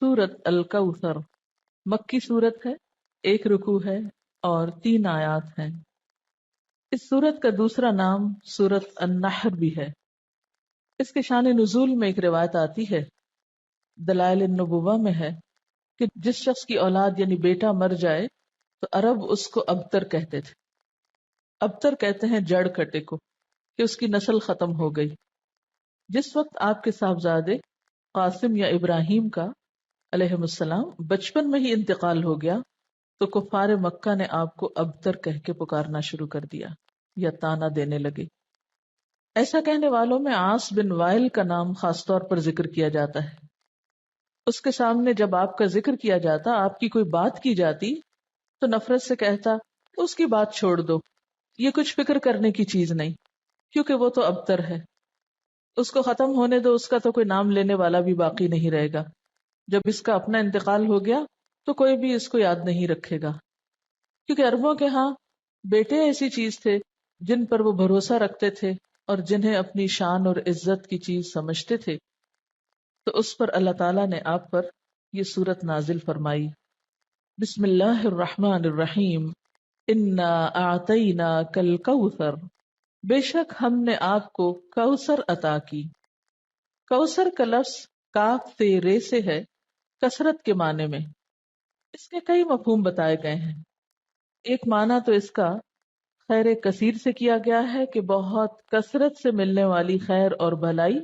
سورت الکوثر مکی سورت ہے، ایک رکوع ہے اور 3 آیات ہیں۔ اس سورت کا دوسرا نام سورت النحر بھی ہے۔ اس کے شان نزول میں ایک روایت آتی ہے، دلائل النبوہ میں ہے کہ جس شخص کی اولاد یعنی بیٹا مر جائے تو عرب اس کو ابتر کہتے تھے۔ ابتر کہتے ہیں جڑ کٹے کو، کہ اس کی نسل ختم ہو گئی۔ جس وقت آپ کے صاحبزادے قاسم یا ابراہیم کا علیہ السلام بچپن میں ہی انتقال ہو گیا تو کفار مکہ نے آپ کو ابتر کہہ کے پکارنا شروع کر دیا یا تانا دینے لگے۔ ایسا کہنے والوں میں عاص بن وائل کا نام خاص طور پر ذکر کیا جاتا ہے۔ اس کے سامنے جب آپ کا ذکر کیا جاتا، آپ کی کوئی بات کی جاتی تو نفرت سے کہتا اس کی بات چھوڑ دو، یہ کچھ فکر کرنے کی چیز نہیں، کیونکہ وہ تو ابتر ہے، اس کو ختم ہونے دو، اس کا تو کوئی نام لینے والا بھی باقی نہیں رہے گا۔ جب اس کا اپنا انتقال ہو گیا تو کوئی بھی اس کو یاد نہیں رکھے گا، کیونکہ عربوں کے ہاں بیٹے ایسی چیز تھے جن پر وہ بھروسہ رکھتے تھے اور جنہیں اپنی شان اور عزت کی چیز سمجھتے تھے۔ تو اس پر اللہ تعالیٰ نے آپ پر یہ سورت نازل فرمائی۔ بسم اللہ الرحمن الرحیم، انا اعطیناک الکوثر، بے شک ہم نے آپ کو کوثر عطا کی۔ کوثر کا لفظ کاف سے رے سے ہے، کثرت کے معنی میں۔ اس کے کئی مفہوم بتائے گئے ہیں۔ ایک معنی تو اس کا خیر کثیر سے کیا گیا ہے کہ بہت کثرت سے ملنے والی خیر اور بھلائی،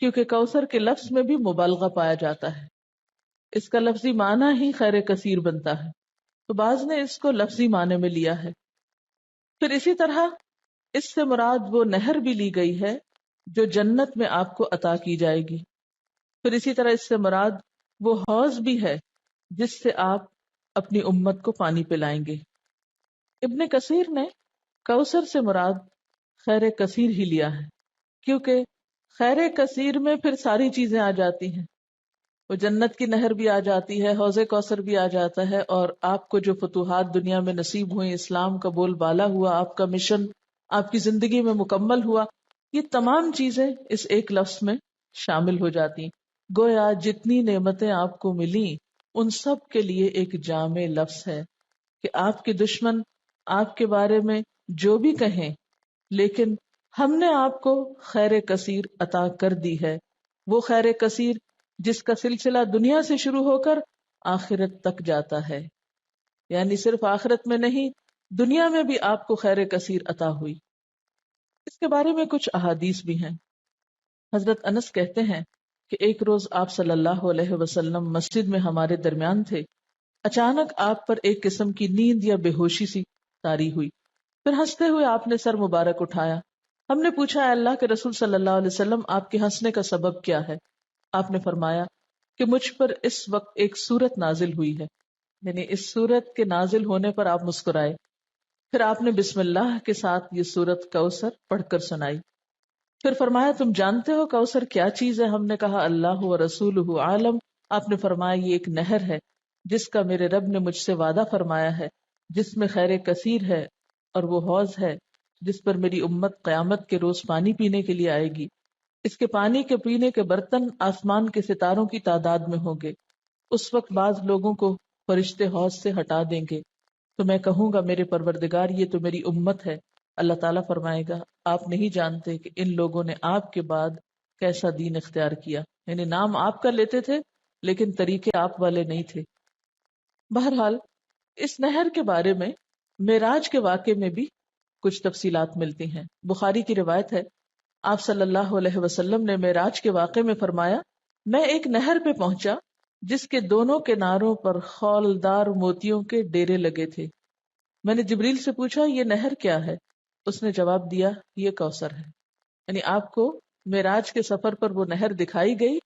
کیونکہ کوثر کے لفظ میں بھی مبالغہ پایا جاتا ہے، اس کا لفظی معنی ہی خیر کثیر بنتا ہے، تو بعض نے اس کو لفظی معنی میں لیا ہے۔ پھر اسی طرح اس سے مراد وہ نہر بھی لی گئی ہے جو جنت میں آپ کو عطا کی جائے گی۔ پھر اسی طرح اس سے مراد وہ حوض بھی ہے جس سے آپ اپنی امت کو پانی پلائیں گے۔ ابن کثیر نے کوثر سے مراد خیر کثیر ہی لیا ہے، کیونکہ خیر کثیر میں پھر ساری چیزیں آ جاتی ہیں، وہ جنت کی نہر بھی آ جاتی ہے، حوض کوثر بھی آ جاتا ہے، اور آپ کو جو فتوحات دنیا میں نصیب ہوئیں، اسلام کا بول بالا ہوا، آپ کا مشن آپ کی زندگی میں مکمل ہوا، یہ تمام چیزیں اس ایک لفظ میں شامل ہو جاتی ہیں۔ گویا جتنی نعمتیں آپ کو ملی ان سب کے لیے ایک جامع لفظ ہے کہ آپ کے دشمن آپ کے بارے میں جو بھی کہیں، لیکن ہم نے آپ کو خیر کثیر عطا کر دی ہے، وہ خیر کثیر جس کا سلسلہ دنیا سے شروع ہو کر آخرت تک جاتا ہے، یعنی صرف آخرت میں نہیں، دنیا میں بھی آپ کو خیر کثیر عطا ہوئی۔ اس کے بارے میں کچھ احادیث بھی ہیں۔ حضرت انس کہتے ہیں کہ ایک روز آپ صلی اللہ علیہ وسلم مسجد میں ہمارے درمیان تھے، اچانک آپ پر ایک قسم کی نیند یا بے ہوشی سی طاری ہوئی، پھر ہنستے ہوئے آپ نے سر مبارک اٹھایا۔ ہم نے پوچھا، اے اللہ کے رسول صلی اللہ علیہ وسلم، آپ کے ہنسنے کا سبب کیا ہے؟ آپ نے فرمایا کہ مجھ پر اس وقت ایک سورت نازل ہوئی ہے، یعنی اس سورت کے نازل ہونے پر آپ مسکرائے۔ پھر آپ نے بسم اللہ کے ساتھ یہ سورت کوثر پڑھ کر سنائی۔ پھر فرمایا، تم جانتے ہو کوثر کیا چیز ہے؟ ہم نے کہا اللہ و رسولہ عالم۔ آپ نے فرمایا یہ ایک نہر ہے جس کا میرے رب نے مجھ سے وعدہ فرمایا ہے، جس میں خیر کثیر ہے، اور وہ حوض ہے جس پر میری امت قیامت کے روز پانی پینے کے لیے آئے گی۔ اس کے پانی کے پینے کے برتن آسمان کے ستاروں کی تعداد میں ہوں گے۔ اس وقت بعض لوگوں کو فرشتے حوض سے ہٹا دیں گے تو میں کہوں گا میرے پروردگار یہ تو میری امت ہے۔ اللہ تعالیٰ فرمائے گا آپ نہیں جانتے کہ ان لوگوں نے آپ کے بعد کیسا دین اختیار کیا، یعنی نام آپ کا لیتے تھے لیکن طریقے آپ والے نہیں تھے۔ بہرحال اس نہر کے بارے میں معراج کے واقعے میں بھی کچھ تفصیلات ملتی ہیں۔ بخاری کی روایت ہے، آپ صلی اللہ علیہ وسلم نے معراج کے واقعے میں فرمایا، میں ایک نہر پہ پہنچا جس کے دونوں کناروں پر خولدار موتیوں کے ڈیرے لگے تھے۔ میں نے جبریل سے پوچھا یہ نہر کیا ہے؟ اس نے جواب دیا یہ کوثر ہے۔ یعنی آپ کو معراج کے سفر پر وہ نہر دکھائی گئی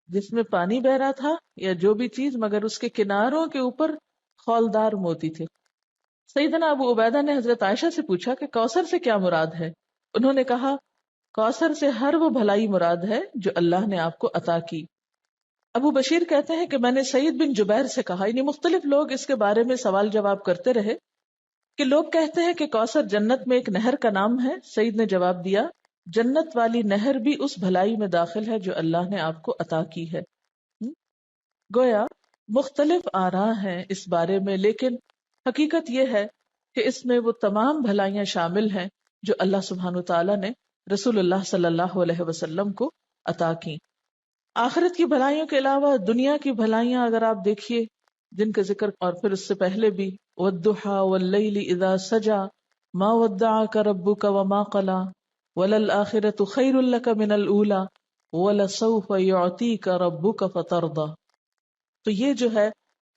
جس میں پانی بہ رہا تھا یا جو بھی چیز، مگر اس کے کناروں کے اوپر خولدار موتی تھے۔ سیدنا ابو عبیدہ نے حضرت عائشہ سے پوچھا کہ کوثر سے کیا مراد ہے؟ انہوں نے کہا کوثر سے ہر وہ بھلائی مراد ہے جو اللہ نے آپ کو عطا کی۔ ابو بشیر کہتے ہیں کہ میں نے سعید بن جبیر سے کہا، یعنی مختلف لوگ اس کے بارے میں سوال جواب کرتے رہے کہ لوگ کہتے ہیں کہ کوثر جنت میں ایک نہر کا نام ہے۔ سعید نے جواب دیا جنت والی نہر بھی اس بھلائی میں داخل ہے جو اللہ نے آپ کو عطا کی ہے۔ گویا مختلف آراء ہیں اس بارے میں، لیکن حقیقت یہ ہے کہ اس میں وہ تمام بھلائیاں شامل ہیں جو اللہ سبحانہ تعالیٰ نے رسول اللہ صلی اللہ علیہ وسلم کو عطا کی۔ آخرت کی بھلائیوں کے علاوہ دنیا کی بھلائیاں اگر آپ دیکھیے جن کا ذکر اور پھر اس سے پہلے بھی وَالضُّحَىٰ وَاللَّيْلِ إِذَا سَجَىٰ مَا وَدَّعَكَ رَبُّكَ وَمَا قَلَىٰ وَلَلْآخِرَةُ خَيْرٌ لَكَ مِنَ الْأُولَىٰ وَلَسَوْفَ يُعْطِيكَ رَبُّكَ فَتَرْضَىٰ، تو یہ جو ہے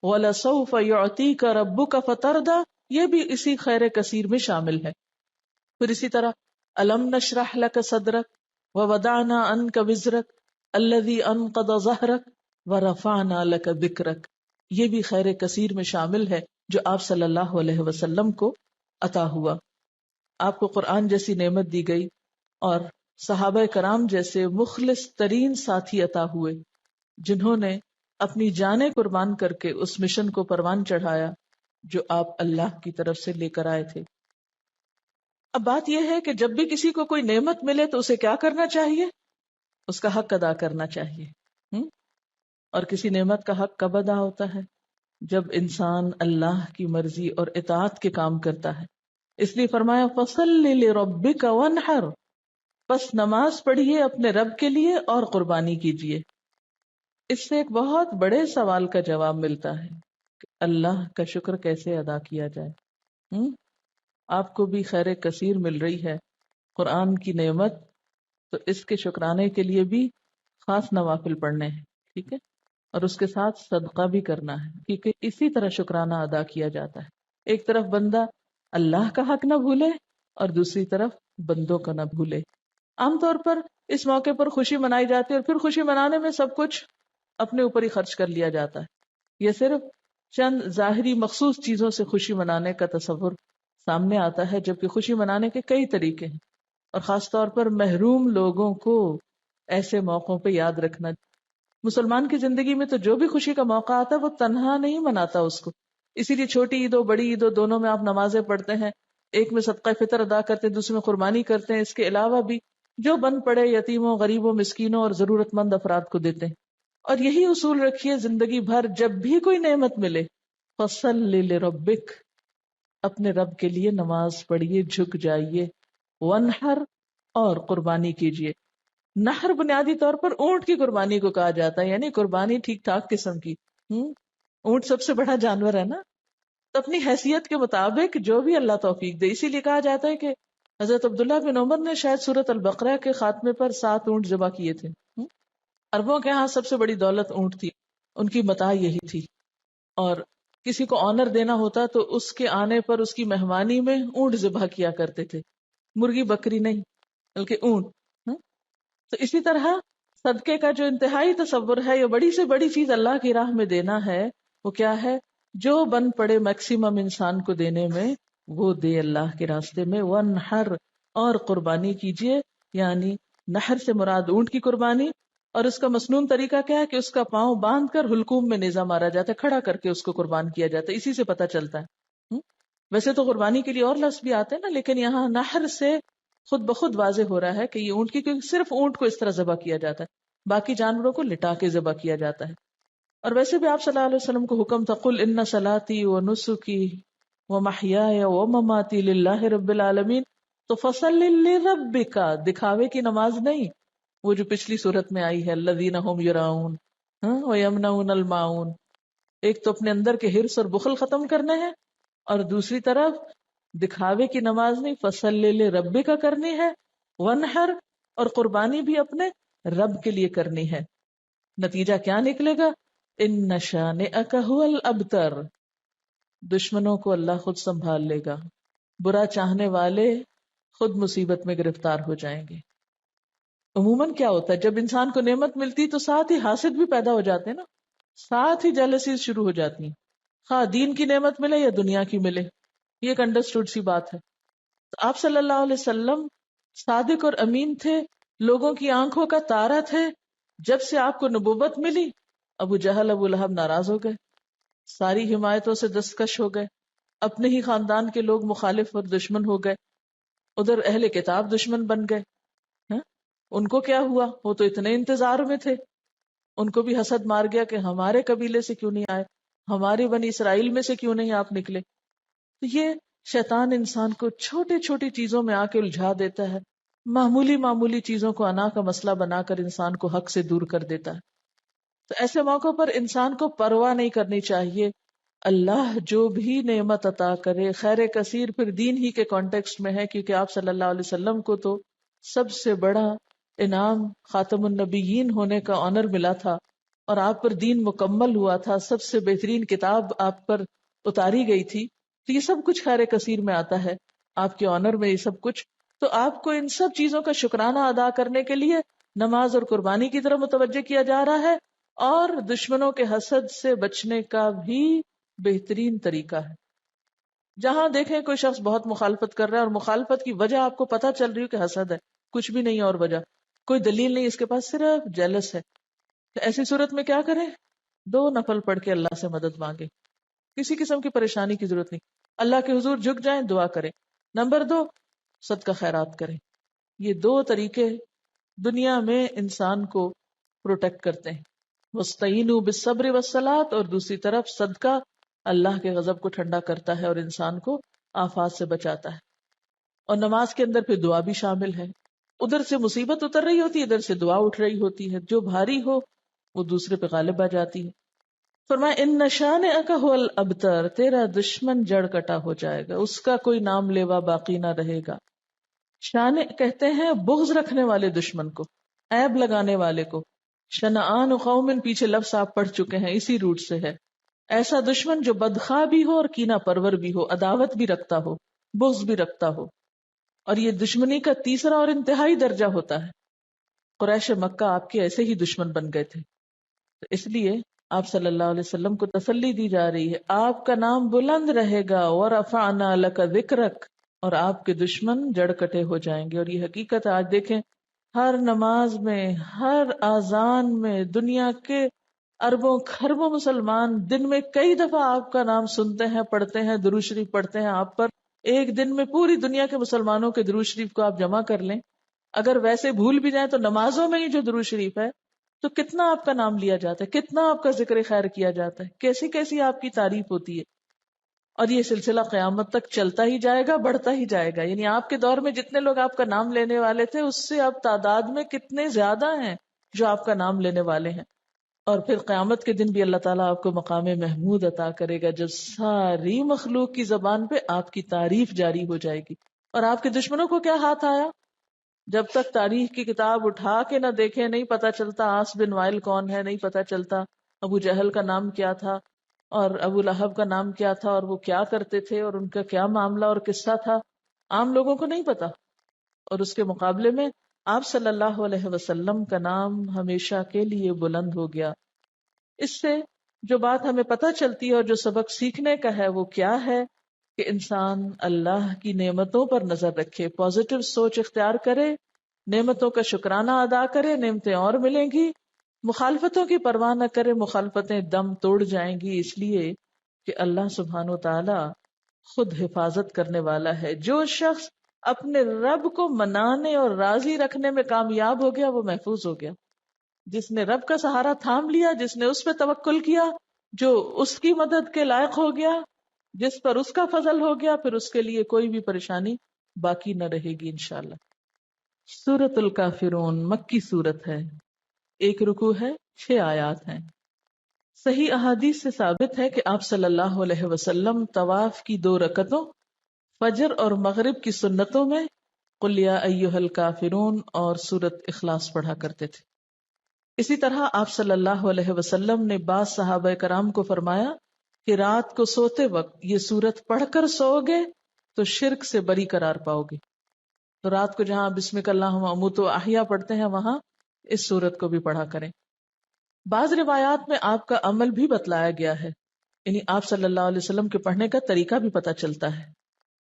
وَلَسَوْفَ يُعْطِيكَ رَبُّكَ فَتَرْضَىٰ یہ بھی اسی خیر کثیر میں شامل ہے۔ پھر اسی طرح أَلَمْ نَشْرَحْ لَكَ صَدْرَكَ وَوَضَعْنَا عَنْكَ وِزْرَكَ الَّذِي أَنقَضَ ظَهْرَكَ وَرَفَعْنَا لَكَ ذِكْرَكَ، یہ بھی خیر کثیر میں شامل ہے جو آپ صلی اللہ علیہ وسلم کو عطا ہوا۔ آپ کو قرآن جیسی نعمت دی گئی اور صحابہ کرام جیسے مخلص ترین ساتھی عطا ہوئے جنہوں نے اپنی جانیں قربان کر کے اس مشن کو پروان چڑھایا جو آپ اللہ کی طرف سے لے کر آئے تھے۔ اب بات یہ ہے کہ جب بھی کسی کو کوئی نعمت ملے تو اسے کیا کرنا چاہیے؟ اس کا حق ادا کرنا چاہیے۔ اور کسی نعمت کا حق کب ادا ہوتا ہے؟ جب انسان اللہ کی مرضی اور اطاعت کے کام کرتا ہے۔ اس لیے فرمایا فَصَلِّ لِرَبِّكَ وَانْحَرْ، پس نماز پڑھیے اپنے رب کے لیے اور قربانی کیجیے۔ اس سے ایک بہت بڑے سوال کا جواب ملتا ہے کہ اللہ کا شکر کیسے ادا کیا جائے۔ آپ کو بھی خیر کثیر مل رہی ہے قرآن کی نعمت، تو اس کے شکرانے کے لیے بھی خاص نوافل پڑھنے ہیں، ٹھیک ہے، اور اس کے ساتھ صدقہ بھی کرنا ہے، کیونکہ اسی طرح شکرانہ ادا کیا جاتا ہے۔ ایک طرف بندہ اللہ کا حق نہ بھولے اور دوسری طرف بندوں کا نہ بھولے۔ عام طور پر اس موقع پر خوشی منائی جاتی ہے اور پھر خوشی منانے میں سب کچھ اپنے اوپر ہی خرچ کر لیا جاتا ہے۔ یہ صرف چند ظاہری مخصوص چیزوں سے خوشی منانے کا تصور سامنے آتا ہے، جبکہ خوشی منانے کے کئی طریقے ہیں، اور خاص طور پر محروم لوگوں کو ایسے موقعوں پہ یاد رکھنا۔ مسلمان کی زندگی میں تو جو بھی خوشی کا موقع آتا ہے وہ تنہا نہیں مناتا اس کو، اسی لیے چھوٹی عید ہو بڑی عید ہو دونوں میں آپ نمازیں پڑھتے ہیں، ایک میں صدقہ فطر ادا کرتے ہیں دوسرے میں قربانی کرتے ہیں، اس کے علاوہ بھی جو بن پڑے یتیموں غریبوں مسکینوں اور ضرورت مند افراد کو دیتے ہیں۔ اور یہی اصول رکھیے زندگی بھر، جب بھی کوئی نعمت ملے فَصَلِّ لِرَبِّكَ، اپنے رب کے لیے نماز پڑھیے، جھک جائیے، وَانْحَرْ، اور قربانی کیجیے۔ نحر بنیادی طور پر اونٹ کی قربانی کو کہا جاتا ہے، یعنی قربانی ٹھیک ٹھاک قسم کی۔ اونٹ سب سے بڑا جانور ہے نا، تو اپنی حیثیت کے مطابق جو بھی اللہ توفیق دے۔ اسی لیے کہا جاتا ہے کہ حضرت عبداللہ بن عمر نے شاید سورۃ البقرہ کے خاتمے پر 7 اونٹ ذبح کیے تھے۔ عربوں کے ہاں سب سے بڑی دولت اونٹ تھی، ان کی متاع یہی تھی، اور کسی کو آنر دینا ہوتا تو اس کے آنے پر اس کی مہمانی میں اونٹ ذبح کیا کرتے تھے، مرغی بکری نہیں بلکہ اونٹ۔ تو اسی طرح صدقے کا جو انتہائی تصور ہے، یہ بڑی سے بڑی چیز اللہ کی راہ میں دینا ہے، وہ کیا ہے؟ جو بن پڑے میکسیمم انسان کو دینے میں وہ دے اللہ کے راستے میں۔ وَانْحَرْ، اور قربانی کیجیے، یعنی نحر سے مراد اونٹ کی قربانی، اور اس کا مسنون طریقہ کیا ہے کہ اس کا پاؤں باندھ کر حلقوم میں نیزہ مارا جاتا ہے، کھڑا کر کے اس کو قربان کیا جاتا ہے، اسی سے پتہ چلتا ہے۔ ویسے تو قربانی کے لیے اور لفظ بھی آتے ہیں نا، لیکن یہاں نحر سے خود بخود واضح ہو رہا ہے کہ یہ اونٹ کی، کیونکہ صرف اونٹ کو اس طرح ذبح کیا جاتا ہے، باقی جانوروں کو لٹا کے ذبح کیا جاتا ہے۔ اور ویسے بھی آپ صلی اللہ علیہ وسلم کو حکم تھا قُلْ إِنَّ صَلَاتِي وَنُسُكِي وَمَحْيَايَ وَمَمَاتِي لِلَّهِ رَبِّ الْعَالَمِينَ، تو فَصَلِّ لِرَبِّكَ، دکھاوے کی نماز نہیں، وہ جو پچھلی صورت میں آئی ہے الَّذِينَ هُمْ يُرَاءُونَ وَيَمْنَعُونَ الْمَاعُونَ۔ ایک تو اپنے اندر کے حرص اور بخل ختم کرنے ہیں، اور دوسری طرف دکھاوے کی نماز نہیں، فَصَلِّ لِرَبِّكَ کرنی ہے، وَانْحَرْ، اور قربانی بھی اپنے رب کے لیے کرنی ہے۔ نتیجہ کیا نکلے گا؟ إِنَّ شَانِئَكَ هُوَ الْأَبْتَرُ، دشمنوں کو اللہ خود سنبھال لے گا، برا چاہنے والے خود مصیبت میں گرفتار ہو جائیں گے۔ عموماً کیا ہوتا ہے جب انسان کو نعمت ملتی تو ساتھ ہی حاسد بھی پیدا ہو جاتے ہیں نا، ساتھ ہی جیلسیز شروع ہو جاتی ہیں، خواہ دین کی نعمت ملے یا دنیا کی ملے، یہ ایک انڈرسٹوڈ سی بات ہے۔ تو آپ صلی اللہ علیہ وسلم صادق اور امین تھے، لوگوں کی آنکھوں کا تارا تھے۔ جب سے آپ کو نبوت ملی، ابو جہل ابو لہب ناراض ہو گئے، ساری حمایتوں سے دستکش ہو گئے، اپنے ہی خاندان کے لوگ مخالف اور دشمن ہو گئے، ادھر اہل کتاب دشمن بن گئے۔ ان کو کیا ہوا؟ وہ تو اتنے انتظار میں تھے، ان کو بھی حسد مار گیا کہ ہمارے قبیلے سے کیوں نہیں آئے، ہمارے بنی اسرائیل میں سے کیوں نہیں آپ نکلے. تو یہ شیطان انسان کو چھوٹی چھوٹی چیزوں میں آ کے الجھا دیتا ہے، معمولی معمولی چیزوں کو انا کا مسئلہ بنا کر انسان کو حق سے دور کر دیتا ہے. تو ایسے موقع پر انسان کو پرواہ نہیں کرنی چاہیے. اللہ جو بھی نعمت عطا کرے خیر کثیر پھر دین ہی کے کانٹیکسٹ میں ہے، کیونکہ آپ صلی اللہ علیہ وسلم کو تو سب سے بڑا انعام خاتم النبیین ہونے کا آنر ملا تھا، اور آپ پر دین مکمل ہوا تھا، سب سے بہترین کتاب آپ پر اتاری گئی تھی. تو یہ سب کچھ خیر کثیر میں آتا ہے، آپ کے آنر میں یہ سب کچھ. تو آپ کو ان سب چیزوں کا شکرانہ ادا کرنے کے لیے نماز اور قربانی کی طرف متوجہ کیا جا رہا ہے، اور دشمنوں کے حسد سے بچنے کا بھی بہترین طریقہ ہے. جہاں دیکھیں کوئی شخص بہت مخالفت کر رہا ہے اور مخالفت کی وجہ آپ کو پتہ چل رہی ہے کہ حسد ہے، کچھ بھی نہیں اور وجہ کوئی دلیل نہیں، اس کے پاس صرف جیلس ہے، تو ایسی صورت میں کیا کریں؟ 2 نفل پڑھ کے اللہ سے مدد مانگے. کسی قسم کی پریشانی کی ضرورت نہیں، اللہ کے حضور جھک جائیں، دعا کریں. نمبر 2، صدقہ خیرات کریں. یہ 2 طریقے دنیا میں انسان کو پروٹیکٹ کرتے ہیں. وَاسْتَعِینُوا بِالصَّبْرِ وَالصَّلَاةِ، اور دوسری طرف صدقہ اللہ کے غضب کو ٹھنڈا کرتا ہے اور انسان کو آفات سے بچاتا ہے. اور نماز کے اندر پھر دعا بھی شامل ہے. ادھر سے مصیبت اتر رہی ہوتی ہے، ادھر سے دعا اٹھ رہی ہوتی ہے، جو بھاری ہو وہ دوسرے پہ غالب آ جاتی ہے. فرمایا ان شانئک ھو الابتر، تیرا دشمن جڑ کٹا ہو جائے گا، اس کا کوئی نام لیوا باقی نہ رہے گا. شان کہتے ہیں بغض رکھنے والے دشمن کو، عیب لگانے والے کو. شنآن قوم پیچھے لفظ آپ پڑھ چکے ہیں، اسی روٹ سے ہے. ایسا دشمن جو بدخواہ بھی ہو اور کینہ پرور بھی ہو، عداوت بھی رکھتا ہو، بغض بھی رکھتا ہو. اور یہ دشمنی کا تیسرا اور انتہائی درجہ ہوتا ہے. قریش مکہ آپ کے ایسے ہی دشمن بن گئے تھے، تو اس لیے آپ صلی اللہ علیہ وسلم کو تسلی دی جا رہی ہے، آپ کا نام بلند رہے گا. وَرَفَعْنَا لَكَ ذِكْرَكَ، اور آپ کے دشمن جڑ کٹے ہو جائیں گے. اور یہ حقیقت آج دیکھیں ہر نماز میں، ہر اذان میں، دنیا کے اربوں خربوں مسلمان دن میں کئی دفعہ آپ کا نام سنتے ہیں، پڑھتے ہیں، درود شریف پڑھتے ہیں آپ پر. ایک دن میں پوری دنیا کے مسلمانوں کے درود شریف کو آپ جمع کر لیں، اگر ویسے بھول بھی جائیں تو نمازوں میں ہی جو درود شریف ہے تو کتنا آپ کا نام لیا جاتا ہے، کتنا آپ کا ذکر خیر کیا جاتا ہے، کیسی کیسی آپ کی تعریف ہوتی ہے. اور یہ سلسلہ قیامت تک چلتا ہی جائے گا، بڑھتا ہی جائے گا. یعنی آپ کے دور میں جتنے لوگ آپ کا نام لینے والے تھے اس سے اب تعداد میں کتنے زیادہ ہیں جو آپ کا نام لینے والے ہیں. اور پھر قیامت کے دن بھی اللہ تعالیٰ آپ کو مقام محمود عطا کرے گا، جب ساری مخلوق کی زبان پہ آپ کی تعریف جاری ہو جائے گی. اور آپ کے دشمنوں کو کیا ہاتھ آیا؟ جب تک تاریخ کی کتاب اٹھا کے نہ دیکھیں نہیں پتا چلتا عاص بن وائل کون ہے، نہیں پتا چلتا ابو جہل کا نام کیا تھا اور ابو لہب کا نام کیا تھا اور وہ کیا کرتے تھے اور ان کا کیا معاملہ اور قصہ تھا، عام لوگوں کو نہیں پتا. اور اس کے مقابلے میں آپ صلی اللہ علیہ وسلم کا نام ہمیشہ کے لیے بلند ہو گیا. اس سے جو بات ہمیں پتہ چلتی ہے اور جو سبق سیکھنے کا ہے وہ کیا ہے کہ انسان اللہ کی نعمتوں پر نظر رکھے، پازیٹو سوچ اختیار کرے، نعمتوں کا شکرانہ ادا کرے، نعمتیں اور ملیں گی. مخالفتوں کی پرواہ نہ کرے، مخالفتیں دم توڑ جائیں گی، اس لیے کہ اللہ سبحانہ و تعالی خود حفاظت کرنے والا ہے. جو شخص اپنے رب کو منانے اور راضی رکھنے میں کامیاب ہو گیا وہ محفوظ ہو گیا. جس نے رب کا سہارا تھام لیا، جس نے اس پہ توکل کیا، جو اس کی مدد کے لائق ہو گیا، جس پر اس کا فضل ہو گیا، پھر اس کے لیے کوئی بھی پریشانی باقی نہ رہے گی انشاءاللہ. سورۃ الکافرون مکی سورت ہے، 1 رکوع ہے، 6 آیات ہیں. صحیح احادیث سے ثابت ہے کہ آپ صلی اللہ علیہ وسلم طواف کی 2 رکعتوں، فجر اور مغرب کی سنتوں میں قل یا ایھا الکافرون اور سورۃ اخلاص پڑھا کرتے تھے. اسی طرح آپ صلی اللہ علیہ وسلم نے بعض صحابہ کرام کو فرمایا کہ رات کو سوتے وقت یہ سورت پڑھ کر سو گے تو شرک سے بری قرار پاؤ گے. تو رات کو جہاں بسمک اللہم اموت و احیا پڑھتے ہیں وہاں اس سورت کو بھی پڑھا کریں. بعض روایات میں آپ کا عمل بھی بتلایا گیا ہے، یعنی آپ صلی اللہ علیہ وسلم کے پڑھنے کا طریقہ بھی پتہ چلتا ہے.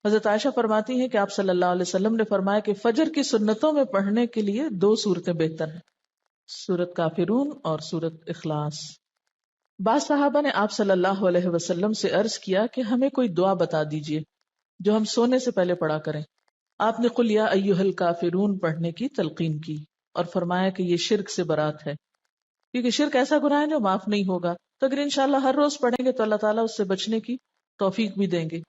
حضرت عائشہ فرماتی ہیں کہ آپ صلی اللہ علیہ وسلم نے فرمایا کہ فجر کی سنتوں میں پڑھنے کے لیے 2 صورتیں بہتر ہیں، سورۃ کافرون اور سورۃ اخلاص. بعض صحابہ نے آپ صلی اللہ علیہ وسلم سے عرض کیا کہ ہمیں کوئی دعا بتا دیجئے جو ہم سونے سے پہلے پڑھا کریں. آپ نے قل یا ایھا الکافرون پڑھنے کی تلقین کی اور فرمایا کہ یہ شرک سے برات ہے. کیونکہ شرک ایسا گناہ ہے جو معاف نہیں ہوگا. تو اگر انشاءاللہ ہر روز پڑھیں گے تو اللہ تعالیٰ اس سے بچنے کی توفیق بھی دیں گے.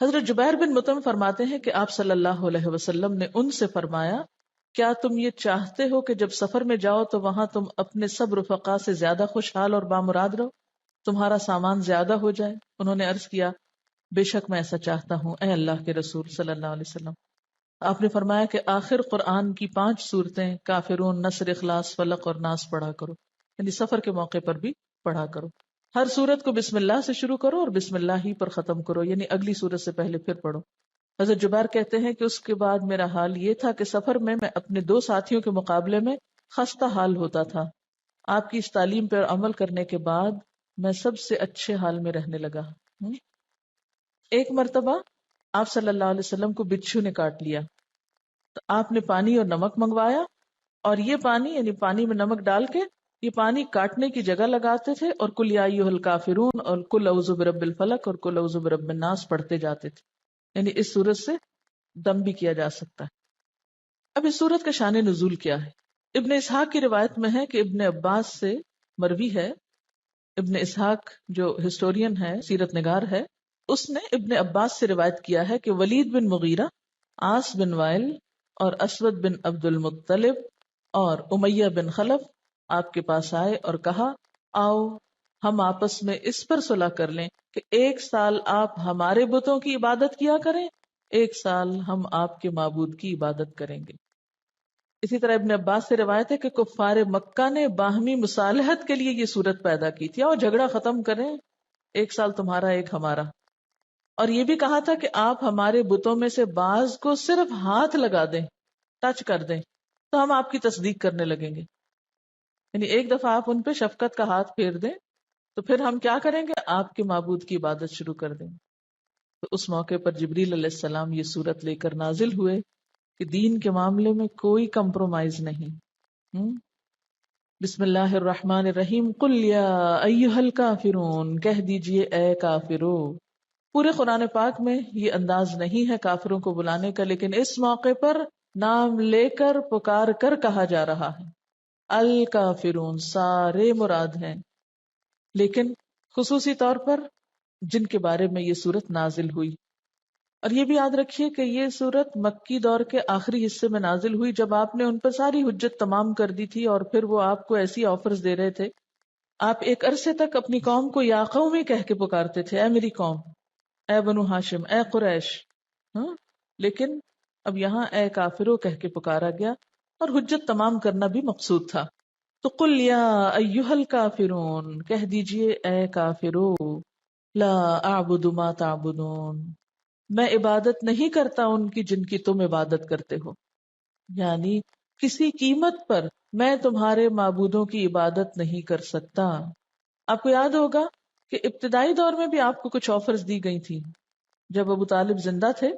حضرت جبیر بن مطعم فرماتے ہیں کہ آپ صلی اللہ علیہ وسلم نے ان سے فرمایا کیا تم یہ چاہتے ہو کہ جب سفر میں جاؤ تو وہاں تم اپنے سب رفقا سے زیادہ خوشحال اور بامراد رہو، تمہارا سامان زیادہ ہو جائے؟ انہوں نے عرض کیا بے شک میں ایسا چاہتا ہوں اے اللہ کے رسول صلی اللہ علیہ وسلم. آپ نے فرمایا کہ آخر قرآن کی 5 صورتیں کافرون، نصر، اخلاص، فلق اور ناس پڑھا کرو، یعنی سفر کے موقع پر بھی پڑھا کرو. ہر سورت کو بسم اللہ سے شروع کرو اور بسم اللہ ہی پر ختم کرو، یعنی اگلی سورت سے پہلے پھر پڑھو. حضرت جبیر کہتے ہیں کہ اس کے بعد میرا حال یہ تھا کہ سفر میں اپنے 2 ساتھیوں کے مقابلے میں خستہ حال ہوتا تھا. آپ کی اس تعلیم پر عمل کرنے کے بعد میں سب سے اچھے حال میں رہنے لگا. ایک مرتبہ آپ صلی اللہ علیہ وسلم کو بچھو نے کاٹ لیا تو آپ نے پانی اور نمک منگوایا، اور یہ پانی یعنی پانی میں نمک ڈال کے یہ پانی کاٹنے کی جگہ لگاتے تھے اور کل یا ایھا الکافرون اور کل اعوذ برب الفلق اور کل اعوذ برب الناس پڑھتے جاتے تھے. یعنی اس صورت سے دم بھی کیا جا سکتا ہے. اب اس صورت کا شان نزول کیا ہے؟ ابن اسحاق کی روایت میں ہے کہ ابن عباس سے مروی ہے. ابن اسحاق جو ہسٹورین ہے، سیرت نگار ہے، اس نے ابن عباس سے روایت کیا ہے کہ ولید بن مغیرہ، عاص بن وائل اور اسود بن عبد المطلب اور امیہ بن خلف آپ کے پاس آئے اور کہا آؤ ہم آپس میں اس پر صلح کر لیں کہ 1 سال آپ ہمارے بتوں کی عبادت کیا کریں، 1 سال ہم آپ کے معبود کی عبادت کریں گے. اسی طرح ابن عباس سے روایت ہے کہ کفار مکہ نے باہمی مصالحت کے لیے یہ صورت پیدا کی تھی، اور جھگڑا ختم کریں، 1 سال تمہارا 1 ہمارا. اور یہ بھی کہا تھا کہ آپ ہمارے بتوں میں سے بعض کو صرف ہاتھ لگا دیں، ٹچ کر دیں، تو ہم آپ کی تصدیق کرنے لگیں گے. یعنی ایک دفعہ آپ ان پہ شفقت کا ہاتھ پھیر دیں تو پھر ہم کیا کریں گے؟ آپ کے معبود کی عبادت شروع کر دیں. تو اس موقع پر جبریل علیہ السلام یہ صورت لے کر نازل ہوئے کہ دین کے معاملے میں کوئی کمپرومائز نہیں. بسم اللہ الرحمن الرحیم. قل یا ایھا الکافرون، کہہ دیجئے اے کافرو. پورے قرآن پاک میں یہ انداز نہیں ہے کافروں کو بلانے کا، لیکن اس موقع پر نام لے کر پکار کر کہا جا رہا ہے. الکافرون سارے مراد ہیں، لیکن خصوصی طور پر جن کے بارے میں یہ صورت نازل ہوئی. اور یہ بھی یاد رکھیے کہ یہ صورت مکی دور کے آخری حصے میں نازل ہوئی جب آپ نے ان پر ساری حجت تمام کر دی تھی، اور پھر وہ آپ کو ایسی آفرز دے رہے تھے. آپ ایک عرصے تک اپنی قوم کو یا قومی کہہ کے پکارتے تھے، اے میری قوم، اے بنو ہاشم، اے قریش. لیکن اب یہاں اے کافرو کہہ کے پکارا گیا، اور حجت تمام کرنا بھی مقصود تھا. تو قل یا ایھا الکافرون، کہہ دیجئے اے کافرو، لا اعبد ما تعبدون، میں عبادت نہیں کرتا ان کی جن کی تم عبادت کرتے ہو. یعنی کسی قیمت پر میں تمہارے معبودوں کی عبادت نہیں کر سکتا. آپ کو یاد ہوگا کہ ابتدائی دور میں بھی آپ کو کچھ آفرز دی گئی تھی. جب ابو طالب زندہ تھے،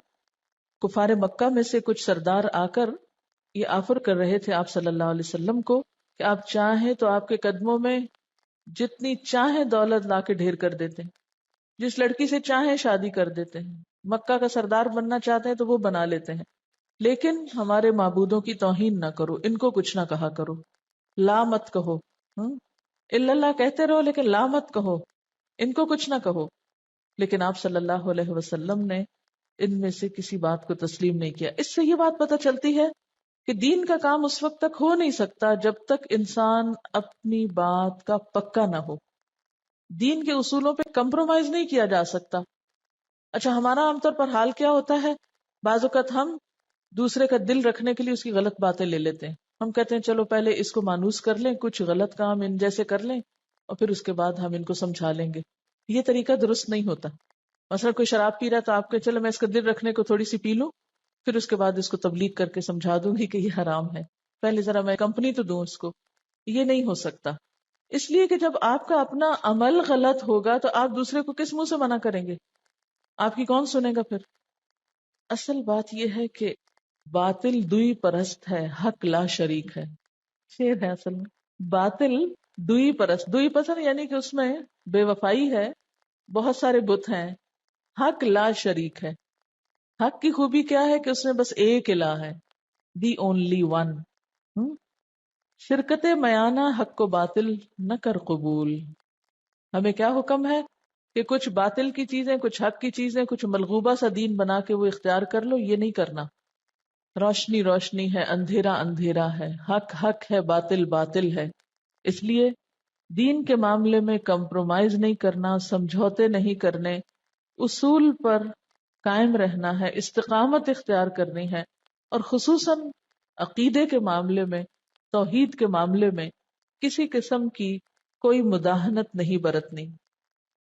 کفار مکہ میں سے کچھ سردار آ کر یہ آفر کر رہے تھے آپ صلی اللہ علیہ وسلم کو کہ آپ چاہیں تو آپ کے قدموں میں جتنی چاہیں دولت لا کے ڈھیر کر دیتے ہیں، جس لڑکی سے چاہیں شادی کر دیتے ہیں، مکہ کا سردار بننا چاہتے ہیں تو وہ بنا لیتے ہیں، لیکن ہمارے معبودوں کی توہین نہ کرو، ان کو کچھ نہ کہا کرو، لا مت کہو، الا اللہ کہتے رہو لیکن لا مت کہو، ان کو کچھ نہ کہو. لیکن آپ صلی اللہ علیہ وسلم نے ان میں سے کسی بات کو تسلیم نہیں کیا. اس سے یہ بات پتہ چلتی ہے کہ دین کا کام اس وقت تک ہو نہیں سکتا جب تک انسان اپنی بات کا پکا نہ ہو. دین کے اصولوں پہ کمپرومائز نہیں کیا جا سکتا. اچھا، ہمارا عام طور پر حال کیا ہوتا ہے؟ بعض اوقات ہم دوسرے کا دل رکھنے کے لیے اس کی غلط باتیں لے لیتے ہیں. ہم کہتے ہیں چلو پہلے اس کو مانوس کر لیں، کچھ غلط کام ان جیسے کر لیں، اور پھر اس کے بعد ہم ان کو سمجھا لیں گے. یہ طریقہ درست نہیں ہوتا. مثلا کوئی شراب پی رہا تو آپ کے چلو میں اس کا دل رکھنے کو تھوڑی سی پی لوں، پھر اس کے بعد اس کو تبلیغ کر کے سمجھا دوں گی کہ یہ حرام ہے، پہلے ذرا میں کمپنی تو دوں اس کو. یہ نہیں ہو سکتا. اس لیے کہ جب آپ کا اپنا عمل غلط ہوگا تو آپ دوسرے کو کس منہ سے منع کریں گے؟ آپ کی کون سنے گا پھر؟ اصل بات یہ ہے کہ باطل دوئی پرست ہے، حق لا شریک ہے. شیر ہے اصل میں. باطل دوئی پرست، دوئی پسند یعنی کہ اس میں بے وفائی ہے، بہت سارے بت ہیں. حق لا شریک ہے. حق کی خوبی کیا ہے کہ اس میں بس ایک الہ ہے، دی اونلی ون. شرکت میانہ حق و باطل نہ کر قبول. ہمیں کیا حکم ہے کہ کچھ باطل کی چیزیں، کچھ حق کی چیزیں، کچھ ملغوبہ سا دین بنا کے وہ اختیار کر لو، یہ نہیں کرنا. روشنی روشنی ہے، اندھیرا اندھیرا ہے، حق حق ہے، باطل باطل ہے. اس لیے دین کے معاملے میں کمپرومائز نہیں کرنا، سمجھوتے نہیں کرنے، اصول پر قائم رہنا ہے، استقامت اختیار کرنی ہے، اور خصوصاً عقیدے کے معاملے میں، توحید کے معاملے میں کسی قسم کی کوئی مداہنت نہیں برتنی.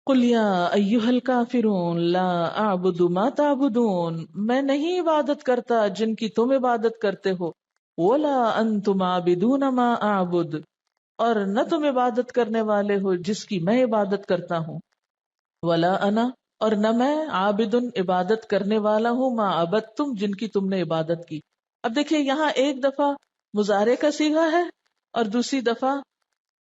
قل یا ایھا الکافرون لا اعبد ما تعبدون، میں نہیں عبادت کرتا جن کی تم عبادت کرتے ہو. ولا انتم عابدون ما اعبد، اور نہ تم عبادت کرنے والے ہو جس کی میں عبادت کرتا ہوں. ولا انا، اور نہ میں عابد عبادت کرنے والا ہوں، ما عبدتم جن کی تم نے عبادت کی. اب دیکھیے یہاں ایک دفعہ مضارع کا صیغہ ہے اور دوسری دفعہ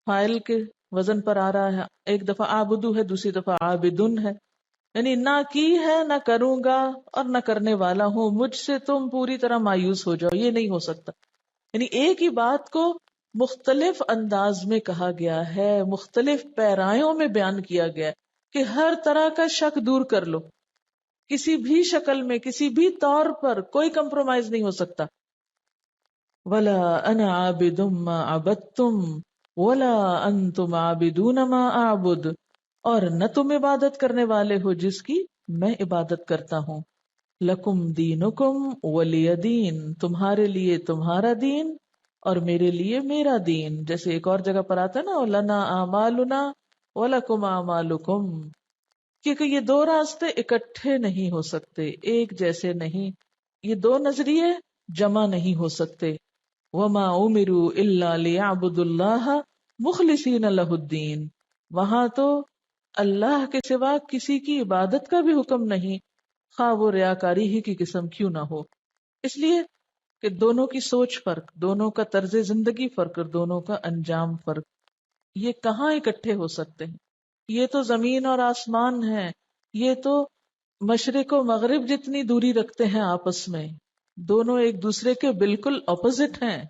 فاعل کے وزن پر آ رہا ہے. ایک دفعہ عابدو ہے، دوسری دفعہ عابدن ہے. یعنی نہ کی ہے، نہ کروں گا، اور نہ کرنے والا ہوں. مجھ سے تم پوری طرح مایوس ہو جاؤ، یہ نہیں ہو سکتا. یعنی ایک ہی بات کو مختلف انداز میں کہا گیا ہے، مختلف پیرایوں میں بیان کیا گیا ہے کہ ہر طرح کا شک دور کر لو. کسی بھی شکل میں، کسی بھی طور پر کوئی کمپرومائز نہیں ہو سکتا. ولا انا عابد ما عبدتم ولا انتم عابدون ما اعبد، اور نہ تم عبادت کرنے والے ہو جس کی میں عبادت کرتا ہوں. لکم دینکم ولی دین، تمہارے لیے تمہارا دین اور میرے لیے میرا دین. جیسے ایک اور جگہ پر آتا ہے نا، لنا اعمالنا ولکم اعمالکم، کیونکہ یہ دو راستے اکٹھے نہیں ہو سکتے، ایک جیسے نہیں. یہ دو نظریے جمع نہیں ہو سکتے. وما امروا الا ليعبدوا الله مخلصین لہ الدین، وہاں تو اللہ کے سوا کسی کی عبادت کا بھی حکم نہیں، خواہ وہ ریاکاری ہی کی قسم کیوں نہ ہو. اس لیے کہ دونوں کی سوچ فرق، دونوں کا طرز زندگی فرق، اور دونوں کا انجام فرق. یہ کہاں اکٹھے ہو سکتے ہیں؟ یہ تو زمین اور آسمان ہے، یہ تو مشرق و مغرب جتنی دوری رکھتے ہیں آپس میں. دونوں ایک دوسرے کے بالکل اپوزٹ ہیں.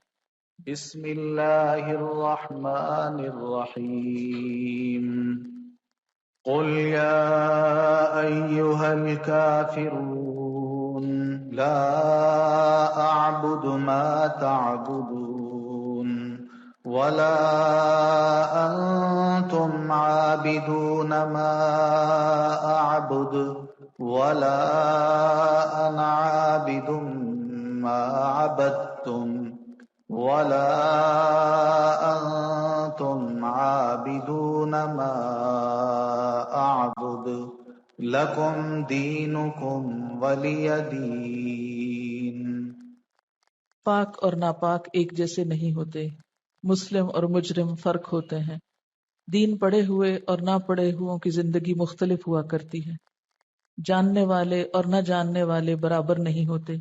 بسم اللہ الرحمن الرحیم. قل یا ایھا الکافرون لا اعبد ما تعبدون ولا انتم عابدون ما اعبد ولا انا عابد ما عبدتم ولا انتم عابدون ما اعبد لکم دینکم ولی دین. پاک اور ناپاک ایک جیسے نہیں ہوتے، مسلم اور مجرم فرق ہوتے ہیں. دین پڑھے ہوئے اور نہ پڑھے ہوئوں کی زندگی مختلف ہوا کرتی ہے. جاننے والے اور نہ جاننے والے برابر نہیں ہوتے.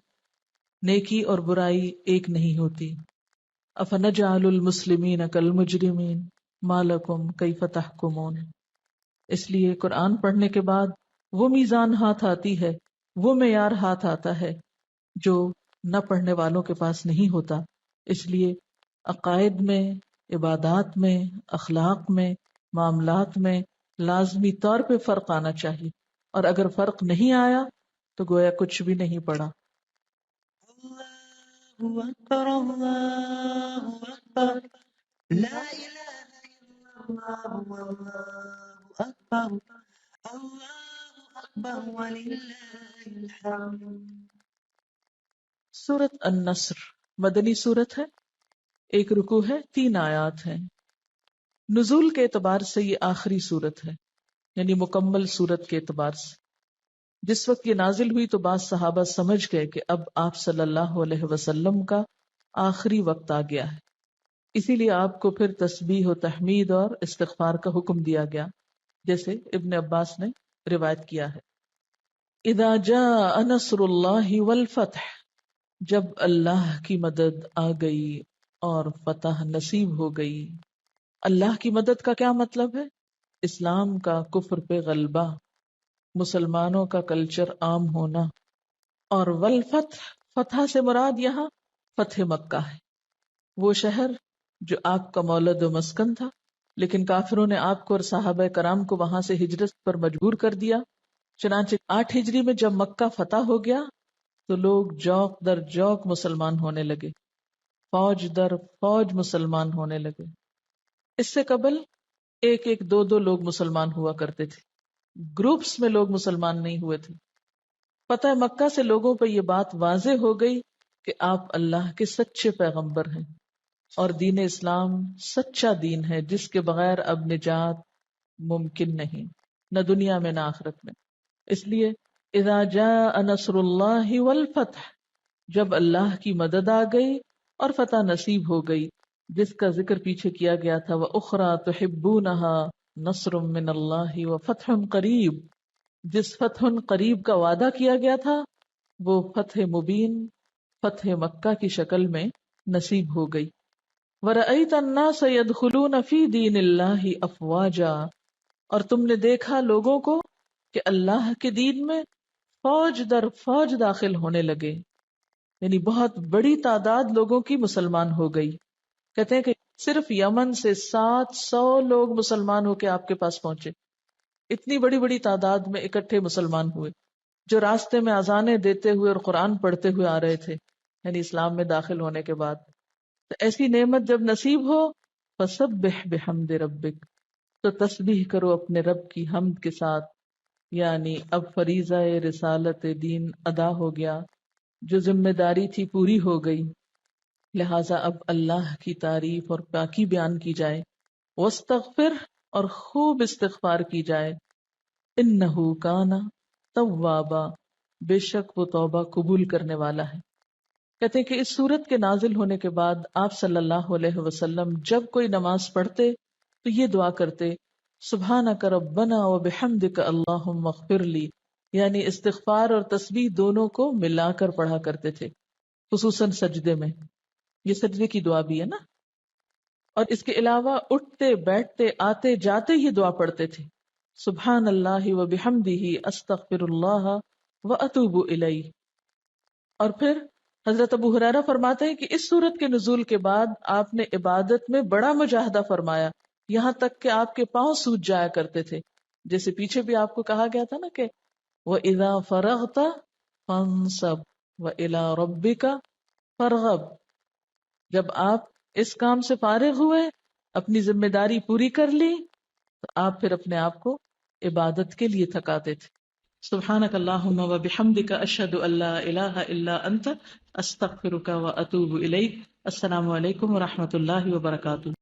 نیکی اور برائی ایک نہیں ہوتی. افنجعل المسلمین کالمجرمین ما لکم کیف تحکمون. اس لیے قرآن پڑھنے کے بعد وہ میزان ہاتھ آتی ہے، وہ معیار ہاتھ آتا ہے جو نہ پڑھنے والوں کے پاس نہیں ہوتا. اس لیے عقائد میں، عبادات میں، اخلاق میں، معاملات میں لازمی طور پہ فرق آنا چاہیے، اور اگر فرق نہیں آیا تو گویا کچھ بھی نہیں پڑا. اللہ اکبر اللہ اکبر لا الہ الا اللہ واللہ اکبر اللہ اکبر وللہ الحمد. سورت النصر مدنی سورت ہے، ایک رکوع ہے، 3 آیات ہیں. نزول کے اعتبار سے یہ آخری سورت ہے، یعنی مکمل سورت کے اعتبار سے. جس وقت یہ نازل ہوئی تو بعض صحابہ سمجھ گئے کہ اب آپ صلی اللہ علیہ وسلم کا آخری وقت آ گیا ہے، اسی لیے آپ کو پھر تسبیح و تحمید اور استغفار کا حکم دیا گیا، جیسے ابن عباس نے روایت کیا ہے. اذا جاء نصر اللہ والفتح، جب اللہ کی مدد آ گئی اور فتح نصیب ہو گئی. اللہ کی مدد کا کیا مطلب ہے؟ اسلام کا کفر پہ غلبہ، مسلمانوں کا کلچر عام ہونا. اور والفتح، فتح سے مراد یہاں فتح مکہ ہے، وہ شہر جو آپ کا مولد و مسکن تھا، لیکن کافروں نے آپ کو اور صحابہ کرام کو وہاں سے ہجرت پر مجبور کر دیا۔ چنانچہ 8 ہجری میں جب مکہ فتح ہو گیا تو لوگ جوق در جوق مسلمان ہونے لگے، فوج در فوج مسلمان ہونے لگے۔ اس سے قبل ایک ایک دو دو لوگ مسلمان ہوا کرتے تھے، گروپس میں لوگ مسلمان نہیں ہوئے تھے۔ فتح مکہ سے لوگوں پہ یہ بات واضح ہو گئی کہ آپ اللہ کے سچے پیغمبر ہیں اور دین اسلام سچا دین ہے جس کے بغیر اب نجات ممکن نہیں، نہ دنیا میں نہ آخرت میں۔ اس لیے اذا جاء نصر اللہ والفتح، جب اللہ کی مدد آ گئی اور فتح نصیب ہو گئی، جس کا ذکر پیچھے کیا گیا تھا، وَأُخْرَى تُحِبُّونَهَا نَصْرٌ مِّنَ اللَّهِ وَفَتْحٌ قَرِيب، جس فتح قریب کا وعدہ کیا گیا تھا وہ فتح مبین، فتح مکہ کی شکل میں نصیب ہو گئی۔ وَرَأَيْتَ النَّاسَ يَدْخُلُونَ فِي دِينِ اللَّهِ أَفْوَاجًا، اور تم نے دیکھا لوگوں کو کہ اللہ کے دین میں فوج در فوج داخل ہونے لگے، یعنی بہت بڑی تعداد لوگوں کی مسلمان ہو گئی۔ کہتے ہیں کہ صرف یمن سے 700 لوگ مسلمان ہو کے آپ کے پاس پہنچے، اتنی بڑی بڑی تعداد میں اکٹھے مسلمان ہوئے جو راستے میں اذانیں دیتے ہوئے اور قرآن پڑھتے ہوئے آ رہے تھے، یعنی اسلام میں داخل ہونے کے بعد۔ تو ایسی نعمت جب نصیب ہو فسبح بحمد ربک، تو تسبیح کرو اپنے رب کی حمد کے ساتھ، یعنی اب فریضہ رسالت دین ادا ہو گیا، جو ذمہ داری تھی پوری ہو گئی، لہٰذا اب اللہ کی تعریف اور پاکی بیان کی جائے، واستغفر، اور خوب استغفار کی جائے، انہ کانا توابا، بے شک وہ توبہ قبول کرنے والا ہے۔ کہتے ہیں کہ اس سورت کے نازل ہونے کے بعد آپ صلی اللہ علیہ وسلم جب کوئی نماز پڑھتے تو یہ دعا کرتے، سبحانک ربنا و بحمدک اللہم اغفر لی، یعنی استغفار اور تسبیح دونوں کو ملا کر پڑھا کرتے تھے، خصوصاً سجدے میں۔ یہ سجدے کی دعا بھی ہے نا، اور اس کے علاوہ اٹھتے بیٹھتے آتے جاتے یہ دعا پڑھتے تھے، سبحان اللہ و بحمدہ استغفر اللہ و اتوب الیہ۔ اور پھر حضرت ابو ہریرہ فرماتے ہیں کہ اس سورت کے نزول کے بعد آپ نے عبادت میں بڑا مجاہدہ فرمایا، یہاں تک کہ آپ کے پاؤں سوج جایا کرتے تھے، جیسے پیچھے بھی آپ کو کہا گیا تھا نا کہ وَإِذَا فَرَغْتَ فَانْصَبْ وَإِلَىٰ رَبِّكَ فَارْغَب، جب آپ اس کام سے فارغ ہوئے، اپنی ذمہ داری پوری کر لی، تو آپ پھر اپنے آپ کو عبادت کے لیے تھکاتے تھے۔ سبحانک اللہم و بحمدک اشہد ان لا الہ الا انت استغفرک و اتوب الیک۔ السلام علیکم و رحمۃ اللہ وبرکاتہ۔